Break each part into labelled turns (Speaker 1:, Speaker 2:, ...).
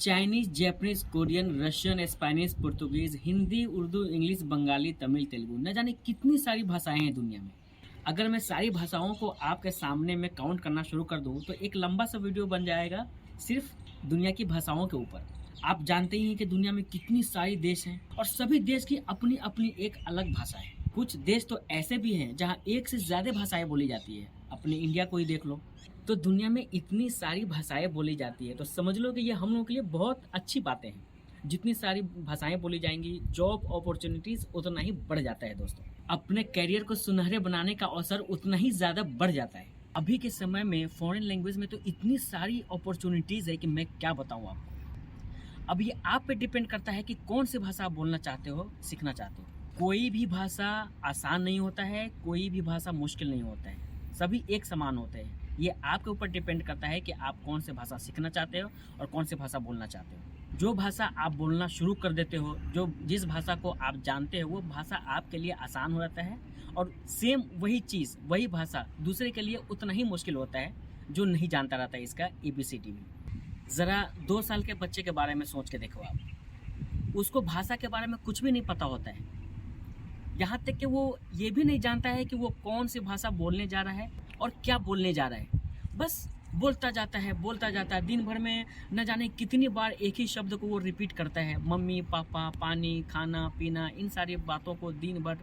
Speaker 1: Chinese, Japanese, Korean, Russian, Spanish, Portuguese, Hindi, Urdu, English, Bengali, Tamil, Telugu, न जाने कितनी सारी भाषाएँ हैं दुनिया में। अगर मैं सारी भाषाओं को आपके सामने में काउंट करना शुरू कर दूँ, तो एक लंबा सा वीडियो बन जाएगा सिर्फ़ दुनिया की भाषाओं के ऊपर। आप जानते ही हैं कि दुनिया में कितनी सारी देश हैं और सभी देश की अपनी-अपनी एक अलग भाषा है। कुछ देश तो ऐसे भी हैं जहाँ एक से ज़्यादा भाषाएँ बोली जाती है। अपने इंडिया को ही देख लो। तो दुनिया में इतनी सारी भाषाएँ बोली जाती है, तो समझ लो कि ये हम लोगों के लिए बहुत अच्छी बातें हैं। जितनी सारी भाषाएँ बोली जाएँगी, जॉब अपॉर्च्युनिटीज़ उतना ही बढ़ जाता है दोस्तों। अपने करियर को सुनहरे बनाने का अवसर उतना ही ज़्यादा बढ़ जाता है। अभी के समय में फ़ॉरेन लैंग्वेज में तो इतनी सारी अपॉर्च्युनिटीज़ है कि मैं क्या बताऊँ आपको। अब ये आप पे डिपेंड करता है कि कौन सी भाषा आप बोलना चाहते हो, सीखना चाहते हो। कोई भी भाषा आसान नहीं होता है, कोई भी भाषा मुश्किल नहीं होता है। सभी एक समान होते हैं। ये आपके ऊपर डिपेंड करता है कि आप कौन सी भाषा सीखना चाहते हो और कौन सी भाषा बोलना चाहते हो। जो भाषा आप बोलना शुरू कर देते हो, जिस भाषा को आप जानते हो, वो भाषा आपके लिए आसान हो जाता है और सेम वही चीज़, वही भाषा दूसरे के लिए उतना ही मुश्किल होता है, जो नहीं जानता रहता है इसका एबीसीडी भी। ज़रा 2 साल के बच्चे के बारे में सोच के देखो आप। उसको भाषा के बारे में कुछ भी नहीं पता होता है। यहाँ तक कि वो ये भी नहीं जानता है कि वो कौन सी भाषा बोलने जा रहा है और क्या बोलने जा रहा है। बस बोलता जाता है, दिन भर में न जाने कितनी बार एक ही शब्द को वो रिपीट करता है। मम्मी, पापा, पानी, खाना, पीना, इन सारी बातों को दिन भर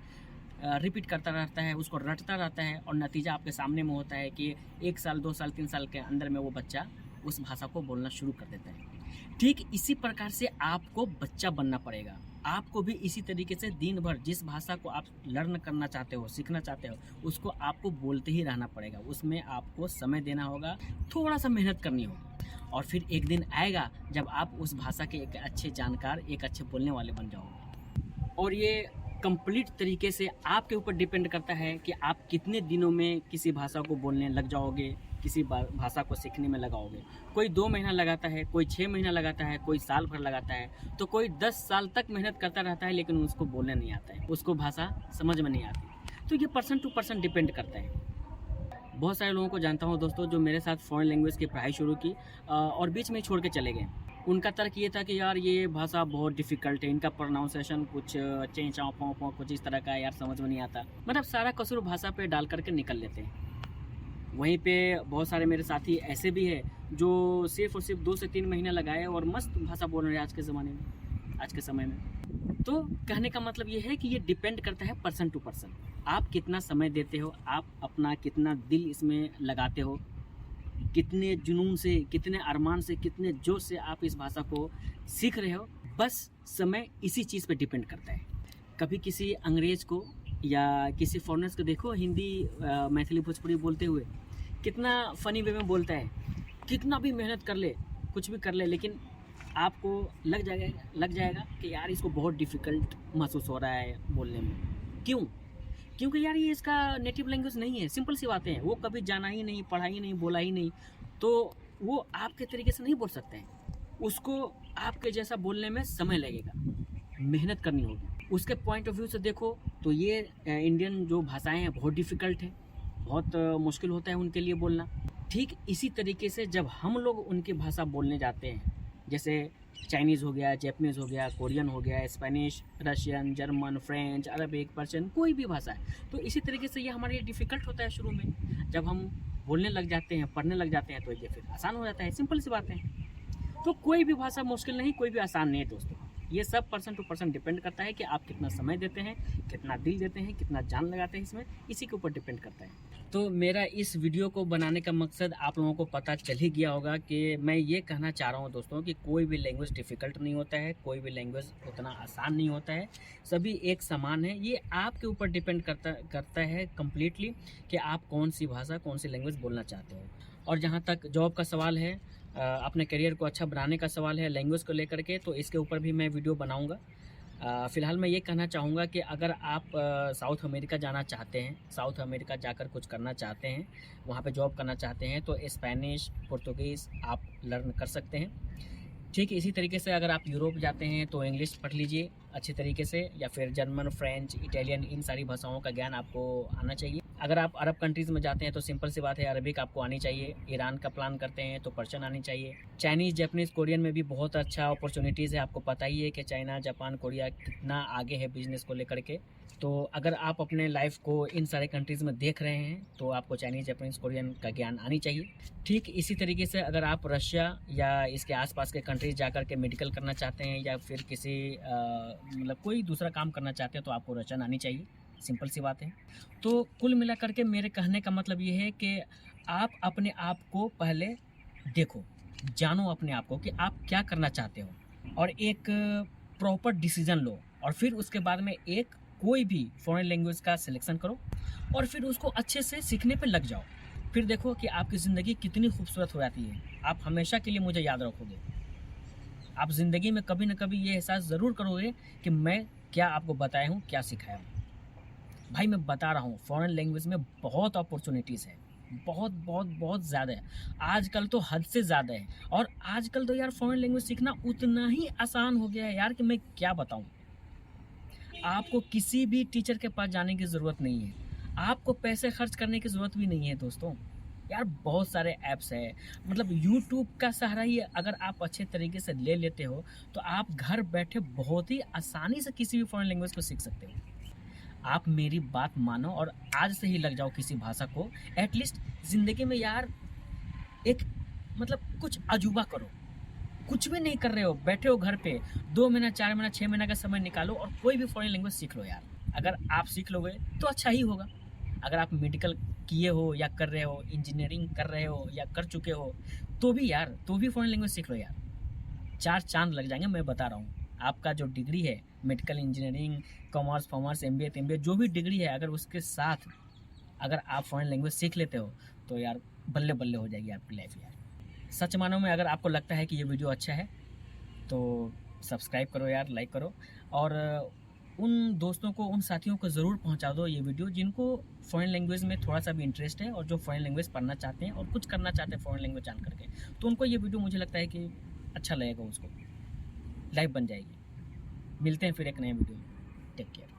Speaker 1: रिपीट करता रहता है, उसको रटता रहता है और नतीजा आपके सामने में होता है कि 1 साल, 2 साल, 3 साल के अंदर में वो बच्चा उस भाषा को बोलना शुरू कर देता है। ठीक इसी प्रकार से आपको बच्चा बनना पड़ेगा। आपको भी इसी तरीके से दिन भर जिस भाषा को आप लर्न करना चाहते हो, सीखना चाहते हो, उसको आपको बोलते ही रहना पड़ेगा। उसमें आपको समय देना होगा, थोड़ा-सा मेहनत करनी होगी और फिर एक दिन आएगा जब आप उस भाषा के एक अच्छे जानकार, एक अच्छे बोलने वाले बन जाओगे। और ये कंप्लीट तरीके से आपके ऊपर डिपेंड करता है कि आप कितने दिनों में किसी भाषा को बोलने लग जाओगे, किसी भाषा को सीखने में लगाओगे। कोई 2 महीना लगाता है, कोई 6 महीना लगाता है, कोई साल भर लगाता है, तो कोई 10 साल तक मेहनत करता रहता है, लेकिन उसको बोलने नहीं आता है, उसको भाषा समझ में नहीं आती। तो ये पर्सन टू पर्सन डिपेंड करता है। बहुत सारे लोगों को जानता हूँ दोस्तों, जो मेरे साथ फॉरेन लैंग्वेज की पढ़ाई शुरू की और बीच में छोड़ के चले गए। उनका तर्क ये था कि यार ये भाषा बहुत डिफ़िकल्ट है, इनका प्रोनाउंसिएशन कुछ चें चाँव पों पों कुछ इस तरह का है यार, समझ में नहीं आता। मतलब सारा कसूर भाषा पे डाल करके निकल लेते हैं। वहीं पे बहुत सारे मेरे साथी ऐसे भी हैं जो सिर्फ़ और सिर्फ 2 से 3 महीने लगाए और मस्त भाषा बोल रहे हैं आज के ज़माने में, आज के समय में। तो कहने का मतलब ये है कि ये डिपेंड करता है पर्सन टू पर्सन। आप कितना समय देते हो, आप अपना कितना दिल इसमें लगाते हो, कितने जुनून से, कितने अरमान से, कितने जोश से आप इस भाषा को सीख रहे हो, बस समय इसी चीज़ पे डिपेंड करता है। कभी किसी अंग्रेज़ को या किसी फॉरेनर्स को देखो हिंदी, मैथिली, भोजपुरी बोलते हुए, कितना फ़नी वे में बोलता है। कितना भी मेहनत कर ले, कुछ भी कर ले, लेकिन आपको लग जाएगा कि यार इसको बहुत डिफ़िकल्ट महसूस हो रहा है बोलने में। क्यों? क्योंकि यार ये इसका नेटिव लैंग्वेज नहीं है। सिंपल सी बातें हैं। वो कभी जाना ही नहीं, पढ़ा ही नहीं, बोला ही नहीं, तो वो आपके तरीके से नहीं बोल सकते हैं। उसको आपके जैसा बोलने में समय लगेगा, मेहनत करनी होगी। उसके पॉइंट ऑफ व्यू से देखो तो ये इंडियन जो भाषाएँ हैं बहुत डिफ़िकल्ट है, बहुत मुश्किल होता है उनके लिए बोलना। ठीक इसी तरीके से जब हम लोग उनकी भाषा बोलने जाते हैं, जैसे चाइनीज़ हो गया, जैपनीज़ हो गया, कोरियन हो गया, Spanish, Russian, German, French, Arabic, Persian, कोई भी भाषा है, तो इसी तरीके से ये हमारे लिए डिफ़िकल्ट होता है शुरू में। जब हम बोलने लग जाते हैं, पढ़ने लग जाते हैं, तो ये फिर आसान हो जाता है। सिंपल सी बात है। तो कोई भी भाषा मुश्किल नहीं, कोई भी आसान नहीं है दोस्तों। ये सब पर्सन टू पर्सन डिपेंड करता है कि आप कितना समय देते हैं, कितना दिल देते हैं, कितना जान लगाते हैं इसमें, इसी के ऊपर डिपेंड करता है। तो मेरा इस वीडियो को बनाने का मकसद आप लोगों को पता चल ही गया होगा कि मैं ये कहना चाह रहा हूँ दोस्तों कि कोई भी लैंग्वेज डिफ़िकल्ट नहीं होता है, कोई भी लैंग्वेज उतना आसान नहीं होता है, सभी एक समान है। ये आपके ऊपर डिपेंड करता है कम्प्लीटली कि आप कौन सी भाषा, कौन सी लैंग्वेज बोलना चाहते हो। और जहाँ तक जॉब का सवाल है, अपने करियर को अच्छा बनाने का सवाल है लैंग्वेज को लेकर के, तो इसके ऊपर भी मैं वीडियो बनाऊँगा। फ़िलहाल मैं ये कहना चाहूँगा कि अगर आप साउथ अमेरिका जाना चाहते हैं, साउथ अमेरिका जाकर कुछ करना चाहते हैं, वहाँ पे जॉब करना चाहते हैं, तो स्पेनिश, पुर्तगीज़ आप लर्न कर सकते हैं। ठीक इसी तरीके से अगर आप यूरोप जाते हैं तो इंग्लिश पढ़ लीजिए अच्छे तरीके से, या फिर जर्मन, फ्रेंच, इटालियन, इन सारी भाषाओं का ज्ञान आपको आना चाहिए। अगर आप अरब कंट्रीज़ में जाते हैं तो सिंपल सी बात है, अरबिक आपको आनी चाहिए। ईरान का प्लान करते हैं तो पर्शियन आनी चाहिए। चाइनीज़, जापानीज़, कोरियन में भी बहुत अच्छा अपॉर्चुनिटीज़ है। आपको पता ही है कि चाइना, जापान, कोरिया कितना आगे है बिज़नेस को लेकर के। तो अगर आप अपने लाइफ़ को इन सारे कंट्रीज़ में देख रहे हैं तो आपको चाइनीज़, जापानीज़, कोरियन का ज्ञान आनी चाहिए। ठीक इसी तरीके से अगर आप रशिया या इसके आस-पास के कंट्रीज़ जाकर के मेडिकल करना चाहते हैं या फिर किसी मतलब कोई दूसरा काम करना चाहते हैं तो आपको रशियन आनी चाहिए। सिंपल सी बात है। तो कुल मिलाकर के मेरे कहने का मतलब ये है कि आप अपने आप को पहले देखो, जानो अपने आप को कि आप क्या करना चाहते हो और एक प्रॉपर डिसीज़न लो और फिर उसके बाद में एक कोई भी फॉरेन लैंग्वेज का सिलेक्शन करो और फिर उसको अच्छे से सीखने पे लग जाओ। फिर देखो कि आपकी ज़िंदगी कितनी खूबसूरत हो जाती है। आप हमेशा के लिए मुझे याद रखोगे। आप ज़िंदगी में कभी न कभी ये एहसास ज़रूर करोगे कि मैं क्या आपको बताया हूँ, क्या सिखाया हूँ। भाई मैं बता रहा हूँ, फॉरेन लैंग्वेज में बहुत अपॉर्चुनिटीज़ है। बहुत, बहुत, बहुत ज़्यादा है। आजकल तो हद से ज़्यादा है और आजकल तो यार फॉरेन लैंग्वेज सीखना उतना ही आसान हो गया है यार कि मैं क्या बताऊँ। आपको किसी भी टीचर के पास जाने की ज़रूरत नहीं है। आपको पैसे खर्च करने की ज़रूरत भी नहीं है दोस्तों। यार बहुत सारे ऐप्स हैं, मतलब यूट्यूब का सहारा ही अगर आप अच्छे तरीके से ले लेते हो, तो आप घर बैठे बहुत ही आसानी से किसी भी फॉरेन लैंग्वेज को सीख सकते हो। आप मेरी बात मानो और आज से ही लग जाओ किसी भाषा को। एटलीस्ट ज़िंदगी में यार एक मतलब कुछ अजूबा करो। कुछ भी नहीं कर रहे हो, बैठे हो घर पे, 2 महीना, 4 महीना, 6 महीना का समय निकालो और कोई भी फॉरेन लैंग्वेज सीख लो यार। अगर आप सीख लोगे तो अच्छा ही होगा। अगर आप मेडिकल किए हो या कर रहे हो, इंजीनियरिंग कर रहे हो या कर चुके हो, तो भी यार, तो भी फॉरेन लैंग्वेज सीख लो यार। 4 चाँद लग जाएँगे, मैं बता रहा हूँ। आपका जो डिग्री है, मेडिकल इंजीनियरिंग, कॉमर्स, एमबीए जो भी डिग्री है, अगर उसके साथ अगर आप फॉरेन लैंग्वेज सीख लेते हो, तो यार बल्ले-बल्ले हो जाएगी आपकी लाइफ यार। सच मानो में अगर आपको लगता है कि ये वीडियो अच्छा है, तो सब्सक्राइब करो यार, लाइक करो और उन दोस्तों को, उन साथियों को ज़रूर पहुँचा दो ये वीडियो जिनको फॉरेन लैंग्वेज में थोड़ा-सा भी इंटरेस्ट है और जो फॉरेन लैंग्वेज पढ़ना चाहते हैं और कुछ करना चाहते हैं फॉरेन लैंग्वेज जान करके। तो उनको ये वीडियो मुझे लगता है कि अच्छा लगेगा उसको, लाइफ बन जाएगी। मिलते हैं फिर एक नए वीडियो में। Take care.